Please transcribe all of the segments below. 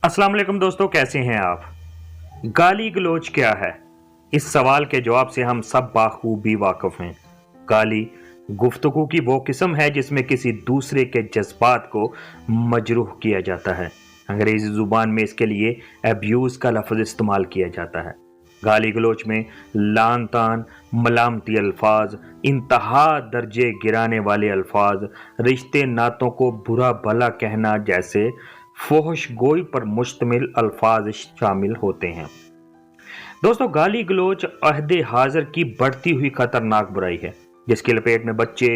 अस्सलाम वालेकुम दोस्तों, कैसे हैं आप। गाली गलौज क्या है? इस सवाल के जवाब से हम सब बाखूबी वाकिफ हैं। गाली गुफ्तगू की वो किस्म है जिसमें किसी दूसरे के जज्बात को मजरूह किया जाता है। अंग्रेजी जुबान में इसके लिए अब्यूज़ का लफ्ज़ इस्तेमाल किया जाता है। गाली गलौज में लान तान, मलामती अल्फाज, इंतहा दर्जे गिराने वाले अल्फाज, रिश्ते नातों को बुरा भला कहना जैसे फोहश गोई पर मुश्तमिल अल्फाज शामिल होते हैं। दोस्तों, गाली गलौज अहदे हाजिर की बढ़ती हुई खतरनाक बुराई है जिसकी लपेट में बच्चे,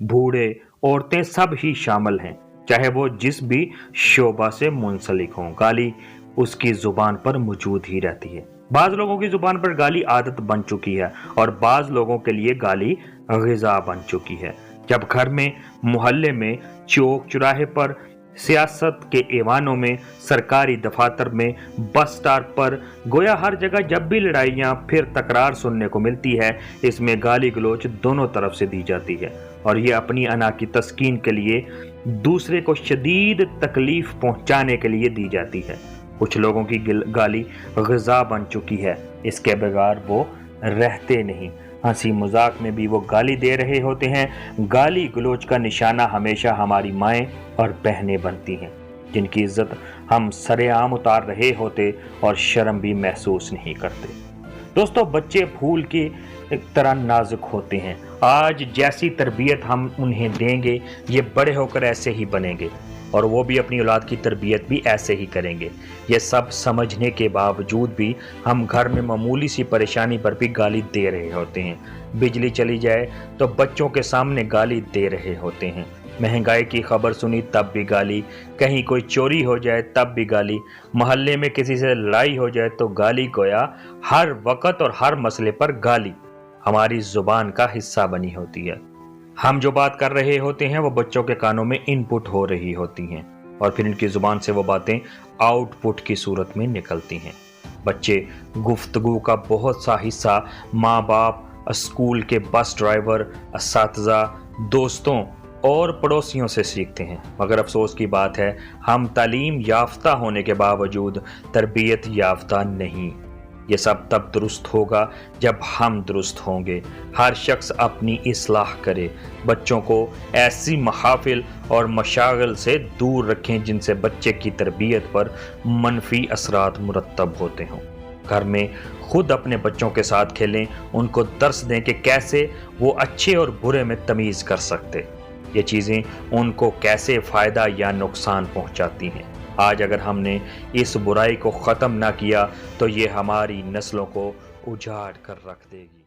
बूढ़े, औरतें सब ही शामिल हैं, चाहे वो जिस भी शोबा से मुंसलिक हों। गाली उसकी जुबान पर मौजूद ही रहती है। बाज लोगों की जुबान पर गाली आदत बन चुकी है और बाज लोगों के लिए गाली ग़िज़ा बन चुकी है। जब घर में, मोहल्ले में, चौक चौराहे पर, सियासत के ऐवानों में, सरकारी दफातर में, बस स्टॉप पर, गोया हर जगह जब भी लड़ाइयाँ फिर तकरार सुनने को मिलती है, इसमें गाली गलौज दोनों तरफ से दी जाती है और ये अपनी अना की तस्कीन के लिए, दूसरे को शदीद तकलीफ पहुंचाने के लिए दी जाती है। कुछ लोगों की गाली ग़िज़ा बन चुकी है, इसके बगैर वो रहते नहीं। हंसी मजाक में भी वो गाली दे रहे होते हैं। गाली गलौज का निशाना हमेशा हमारी माएँ और बहनें बनती हैं जिनकी इज्जत हम सरेआम उतार रहे होते और शर्म भी महसूस नहीं करते। दोस्तों, बच्चे फूल की तरह नाजुक होते हैं। आज जैसी तरबियत हम उन्हें देंगे ये बड़े होकर ऐसे ही बनेंगे और वो भी अपनी औलाद की तरबियत भी ऐसे ही करेंगे। ये सब समझने के बावजूद भी हम घर में मामूली सी परेशानी पर भी गाली दे रहे होते हैं। बिजली चली जाए तो बच्चों के सामने गाली दे रहे होते हैं। महंगाई की खबर सुनी तब भी गाली, कहीं कोई चोरी हो जाए तब भी गाली, मोहल्ले में किसी से लड़ाई हो जाए तो गाली। गोया हर वक्त और हर मसले पर गाली हमारी जुबान का हिस्सा बनी होती है। हम जो बात कर रहे होते हैं वो बच्चों के कानों में इनपुट हो रही होती हैं और फिर इनकी जुबान से वो बातें आउटपुट की सूरत में निकलती हैं। बच्चे गुफ्तगू का बहुत सा हिस्सा माँ बाप, स्कूल के बस ड्राइवर, असातिज़ा, दोस्तों और पड़ोसियों से सीखते हैं। मगर अफसोस की बात है हम तालीम याफ्ता होने के बावजूद तरबियत याफ्ता नहीं। ये सब तब दुरुस्त होगा जब हम दुरुस्त होंगे। हर शख्स अपनी इस्लाह करे। बच्चों को ऐसी महाफिल और मशागल से दूर रखें जिनसे बच्चे की तरबियत पर मनफी असरात मुरतब होते हों। घर में खुद अपने बच्चों के साथ खेलें, उनको दर्स दें कि कैसे वो अच्छे और बुरे में तमीज़ कर सकते, ये चीज़ें उनको कैसे फ़ायदा या नुकसान पहुंचाती हैं। आज अगर हमने इस बुराई को ख़त्म ना किया तो ये हमारी नस्लों को उजाड़ कर रख देगी।